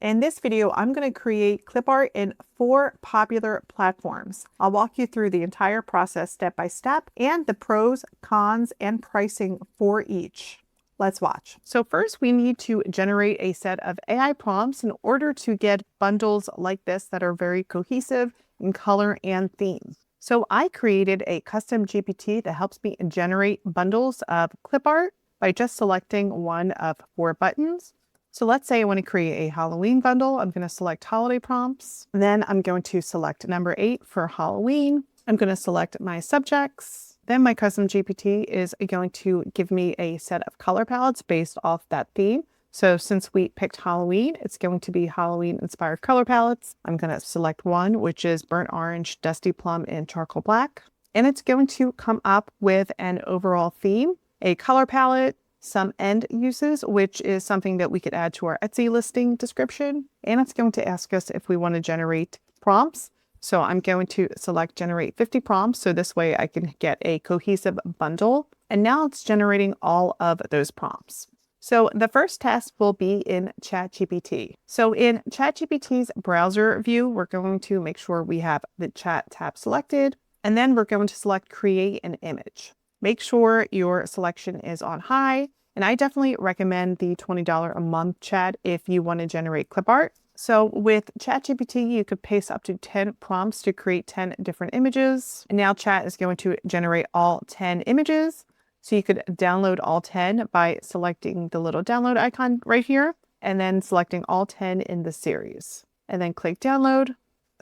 In this video, I'm going to create clip art in 4 popular platforms. I'll walk you through the entire process step by step and the pros, cons, and pricing for each. Let's watch. So first we need to generate a set of AI prompts in order to get bundles like this that are very cohesive in color and theme. So I created a custom GPT that helps me generate bundles of clip art by just selecting one of 4 buttons. So let's say I want to create a Halloween bundle. I'm going to select holiday prompts. Then I'm going to select number 8 for Halloween. I'm going to select my subjects. Then my custom GPT is going to give me a set of color palettes based off that theme. So since we picked Halloween, it's going to be Halloween inspired color palettes. I'm going to select one, which is burnt orange, dusty plum, and charcoal black. And it's going to come up with an overall theme, a color palette, some end uses, which is something that we could add to our Etsy listing description. And it's going to ask us if we want to generate prompts. So I'm going to select generate 50 prompts. So this way I can get a cohesive bundle. And now it's generating all of those prompts. So the first test will be in ChatGPT. So in ChatGPT's browser view, we're going to make sure we have the chat tab selected. And then we're going to select create an image. Make sure your selection is on high. And I definitely recommend the $20 a month chat if you want to generate clip art. So with ChatGPT, you could paste up to 10 prompts to create 10 different images. And now chat is going to generate all 10 images. So you could download all 10 by selecting the little download icon right here and then selecting all 10 in the series and then click download.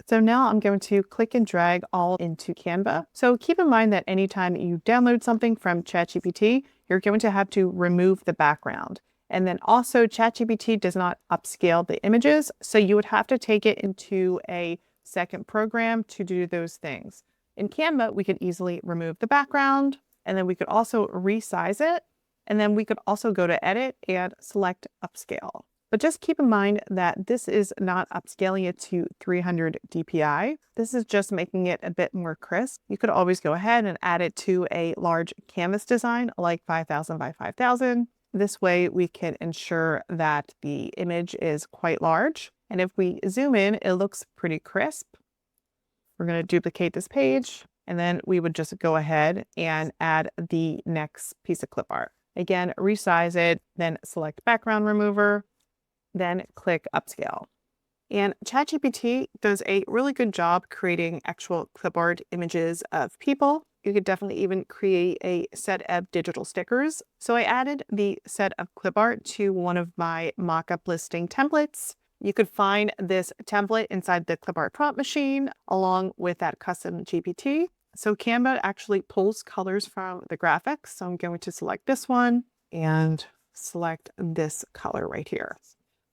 So now I'm going to click and drag all into Canva. So keep in mind that anytime you download something from ChatGPT, you're going to have to remove the background. And then also ChatGPT does not upscale the images. So you would have to take it into a second program to do those things. In Canva, we could easily remove the background and then we could also resize it. And then we could also go to edit and select upscale. But just keep in mind that this is not upscaling it to 300 dpi. This is just making it a bit more crisp. You could always go ahead and add it to a large canvas design like 5,000 by 5,000. This way we can ensure that the image is quite large. And if we zoom in, it looks pretty crisp. We're going to duplicate this page and then we would just go ahead and add the next piece of clip art. Again, resize it, then select background remover, then click upscale. And ChatGPT does a really good job creating actual clip art images of people. You could definitely even create a set of digital stickers. So I added the set of clip art to one of my mock-up listing templates. You could find this template inside the clip art prompt machine along with that custom GPT. So Canva actually pulls colors from the graphics. So I'm going to select this one and select this color right here.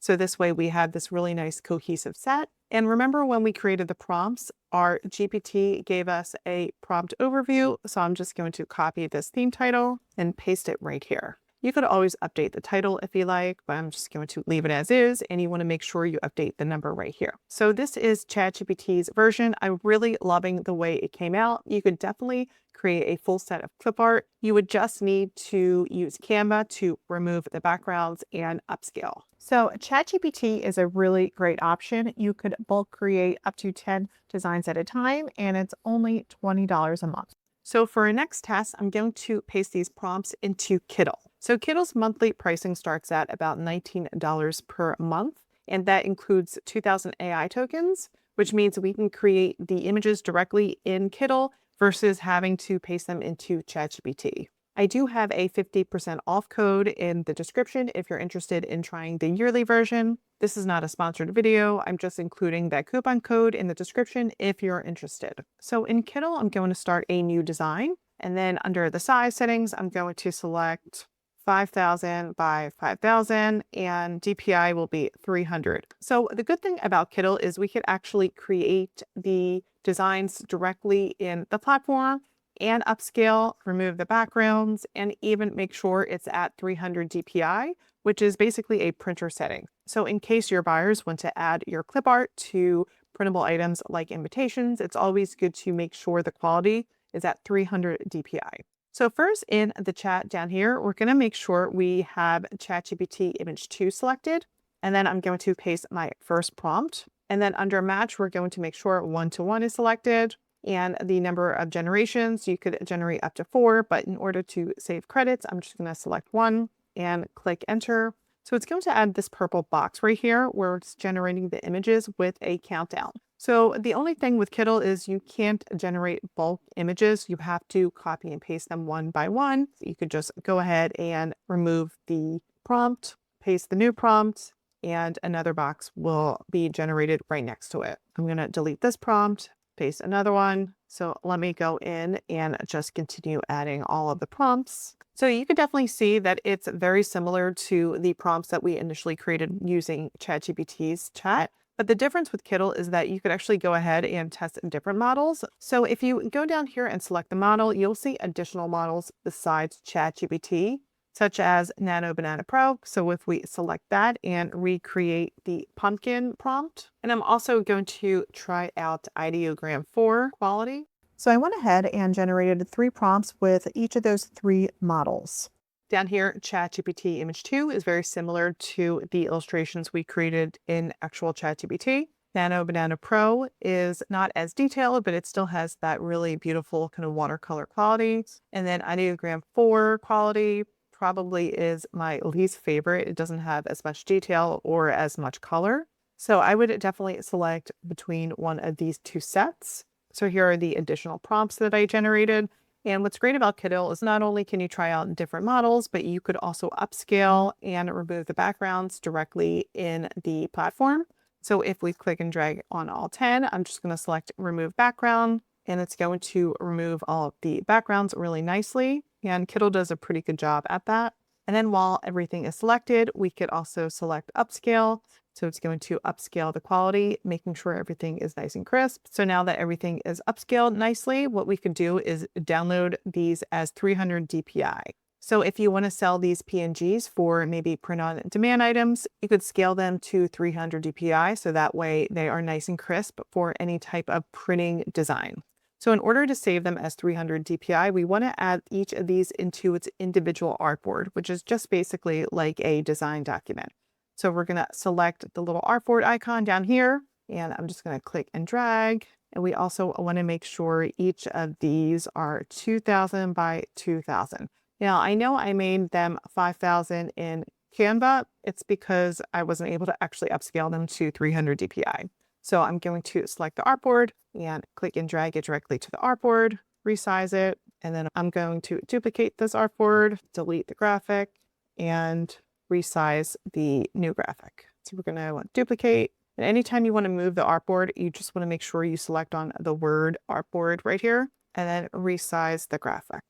So this way we have this really nice cohesive set. And remember when we created the prompts, our GPT gave us a prompt overview. So I'm just going to copy this theme title and paste it right here. You could always update the title if you like, but I'm just going to leave it as is. And you want to make sure you update the number right here. So this is ChatGPT's version. I'm really loving the way it came out. You could definitely create a full set of clip art. You would just need to use Canva to remove the backgrounds and upscale. So ChatGPT is a really great option. You could bulk create up to 10 designs at a time, and it's only $20 a month. So for our next test, I'm going to paste these prompts into Kittl. So Kittl's monthly pricing starts at about $19 per month, and that includes 2,000 AI tokens, which means we can create the images directly in Kittl versus having to paste them into ChatGPT. I do have a 50% off code in the description if you're interested in trying the yearly version. This is not a sponsored video. I'm just including that coupon code in the description if you're interested. So in Kittl, I'm going to start a new design. And then under the size settings, I'm going to select 5,000 by 5,000 and DPI will be 300. So the good thing about Kittl is we could actually create the designs directly in the platform and upscale, remove the backgrounds, and even make sure it's at 300 DPI, which is basically a printer setting. So in case your buyers want to add your clip art to printable items like invitations, it's always good to make sure the quality is at 300 DPI. So first in the chat down here, we're going to make sure we have ChatGPT image 2 selected. And then I'm going to paste my first prompt. And then under match, we're going to make sure 1-to-1 is selected. And the number of generations, you could generate up to 4, but in order to save credits, I'm just going to select 1 and click enter. So it's going to add this purple box right here where it's generating the images with a countdown. So the only thing with Kittl is you can't generate bulk images. You have to copy and paste them one by one. You could just go ahead and remove the prompt, paste the new prompt, and another box will be generated right next to it. I'm going to delete this prompt, paste another one. So let me go in and just continue adding all of the prompts. So you can definitely see that it's very similar to the prompts that we initially created using ChatGPT's chat. But the difference with Kittl is that you could actually go ahead and test different models. So if you go down here and select the model, you'll see additional models besides ChatGPT, such as Nano Banana Pro. So if we select that and recreate the pumpkin prompt, and I'm also going to try out Ideogram 4 quality. So I went ahead and generated 3 prompts with each of those 3 models. Down here, ChatGPT Image 2 is very similar to the illustrations we created in actual ChatGPT. Nano Banana Pro is not as detailed, but it still has that really beautiful kind of watercolor quality. And then Ideogram 4 quality probably is my least favorite. It doesn't have as much detail or as much color. So I would definitely select between one of these 2 sets. So here are the additional prompts that I generated. And what's great about Kittl is not only can you try out different models, but you could also upscale and remove the backgrounds directly in the platform. So if we click and drag on all 10, I'm just going to select remove background, and it's going to remove all of the backgrounds really nicely. And Kittl does a pretty good job at that. And then while everything is selected, we could also select upscale. So it's going to upscale the quality, making sure everything is nice and crisp. So now that everything is upscaled nicely, what we could do is download these as 300 DPI. So if you want to sell these PNGs for maybe print on demand items, you could scale them to 300 DPI. So that way they are nice and crisp for any type of printing design. So in order to save them as 300 DPI, we want to add each of these into its individual artboard, which is just basically like a design document. So we're going to select the little artboard icon down here, and I'm just going to click and drag. And we also want to make sure each of these are 2000 by 2000. Now, I know I made them 5000 in Canva. It's because I wasn't able to actually upscale them to 300 DPI. So I'm going to select the artboard and click and drag it directly to the artboard, resize it, and then I'm going to duplicate this artboard, delete the graphic, and resize the new graphic. So we're going to duplicate. And anytime you want to move the artboard, you just want to make sure you select on the word artboard right here, and then resize the graphic.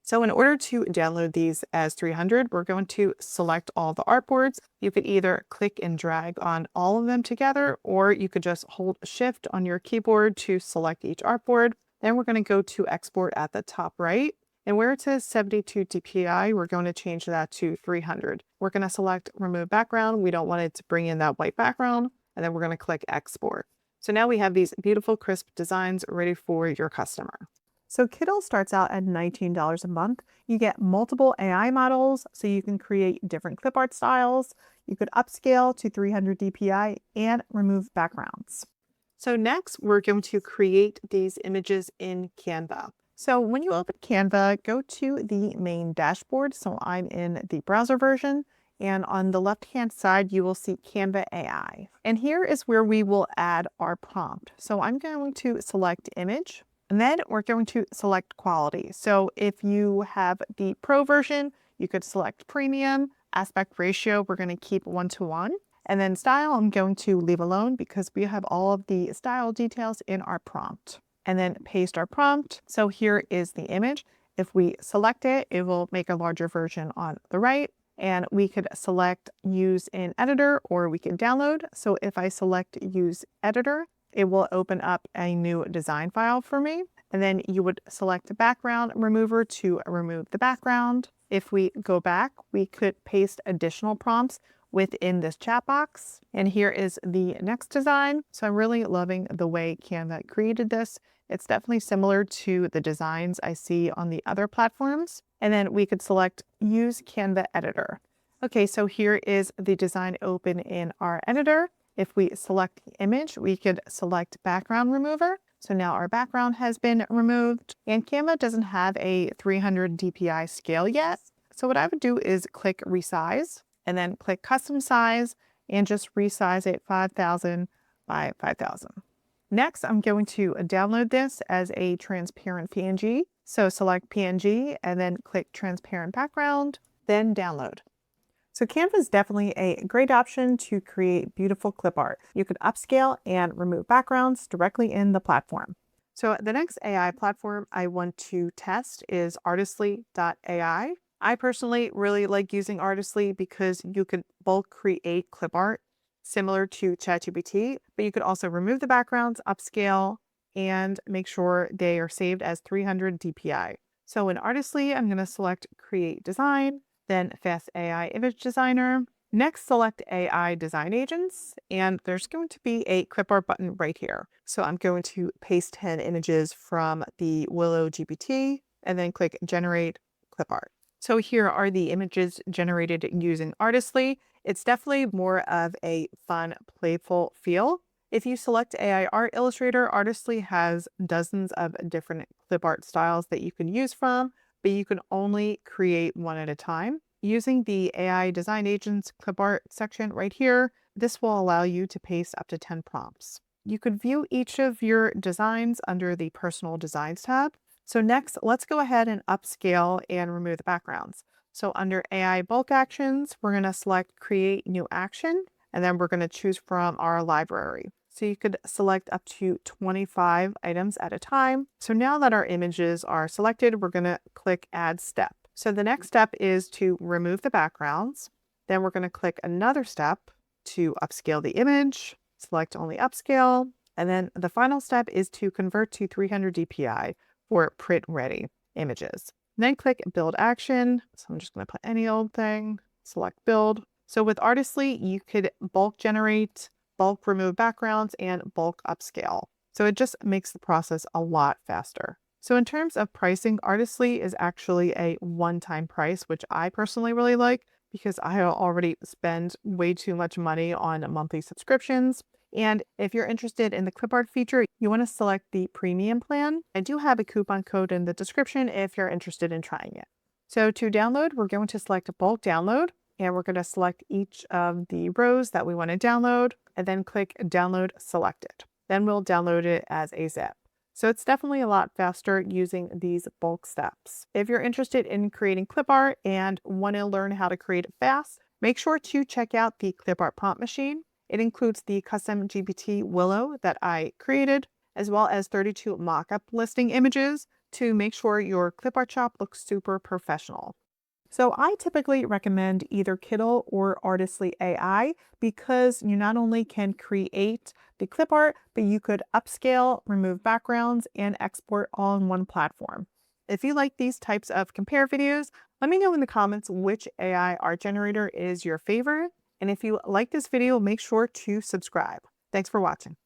So in order to download these as 300, we're going to select all the artboards. You could either click and drag on all of them together, or you could just hold Shift on your keyboard to select each artboard. Then we're going to go to export at the top right. And where it says 72 DPI, we're going to change that to 300. We're going to select remove background. We don't want it to bring in that white background. And then we're going to click export. So now we have these beautiful crisp designs ready for your customer. So Kittl starts out at $19 a month. You get multiple AI models, so you can create different clip art styles. You could upscale to 300 DPI and remove backgrounds. So next, we're going to create these images in Canva. So when you open Canva, go to the main dashboard. So I'm in the browser version. And on the left-hand side, you will see Canva AI. And here is where we will add our prompt. So I'm going to select image. And then we're going to select quality. So if you have the Pro version, you could select premium. Aspect ratio, we're going to keep 1-to-1. And then style, I'm going to leave alone because we have all of the style details in our prompt. And then paste our prompt. So here is the image. If we select it, it will make a larger version on the right. And we could select use in editor, or we can download. So if I select use editor, it will open up a new design file for me. And then you would select the background remover to remove the background. If we go back, we could paste additional prompts within this chat box. And here is the next design. So I'm really loving the way Canva created this. It's definitely similar to the designs I see on the other platforms. And then we could select use Canva editor. Okay, so here is the design open in our editor. If we select the image, we could select background remover. So now our background has been removed, and Canva doesn't have a 300 DPI scale yet. So what I would do is click resize and then click custom size and just resize it 5,000 by 5,000. Next, I'm going to download this as a transparent PNG. So select PNG and then click transparent background, then download. So Canva is definitely a great option to create beautiful clip art. You could upscale and remove backgrounds directly in the platform. So the next AI platform I want to test is Artistly.ai. I personally really like using Artistly because you can bulk create clip art similar to ChatGPT, but you could also remove the backgrounds, upscale, and make sure they are saved as 300 DPI. So in Artistly, I'm going to select Create Design, then Fast AI Image Designer. Next, select AI Design Agents, and there's going to be a clip art button right here. So I'm going to paste 10 images from the Willow GPT and then click Generate Clip Art. So here are the images generated using Artistly. It's definitely more of a fun, playful feel. If you select AI Art Illustrator, Artistly has dozens of different clip art styles that you can use from, but you can only create one at a time. Using the AI Design Agents clip art section right here, this will allow you to paste up to 10 prompts. You could view each of your designs under the Personal Designs tab. So next, let's go ahead and upscale and remove the backgrounds. So under AI Bulk Actions, we're going to select Create New Action, and then we're going to choose from our library. So you could select up to 25 items at a time. So now that our images are selected, we're going to click Add Step. So the next step is to remove the backgrounds. Then we're going to click another step to upscale the image, select only upscale. And then the final step is to convert to 300 DPI for print ready images. Then click Build Action. So I'm just going to put any old thing, select Build. So with Artistly, you could bulk generate, bulk remove backgrounds, and bulk upscale. So it just makes the process a lot faster. So in terms of pricing, Artistly is actually a one-time price, which I personally really like because I already spend way too much money on monthly subscriptions. And if you're interested in the clip art feature, you want to select the premium plan. I do have a coupon code in the description if you're interested in trying it. So to download, we're going to select bulk download, and we're going to select each of the rows that we want to download and then click download selected. Then we'll download it as a zip. So it's definitely a lot faster using these bulk steps. If you're interested in creating clip art and want to learn how to create it fast, make sure to check out the Clip Art Prompt Machine. It includes the custom GPT Willow that I created, as well as 32 mock-up listing images to make sure your clip art shop looks super professional. So I typically recommend either Kittl or Artistly AI because you not only can create the clip art, but you could upscale, remove backgrounds, and export all in one platform. If you like these types of compare videos, let me know in the comments which AI art generator is your favorite. And if you like this video, make sure to subscribe. Thanks for watching.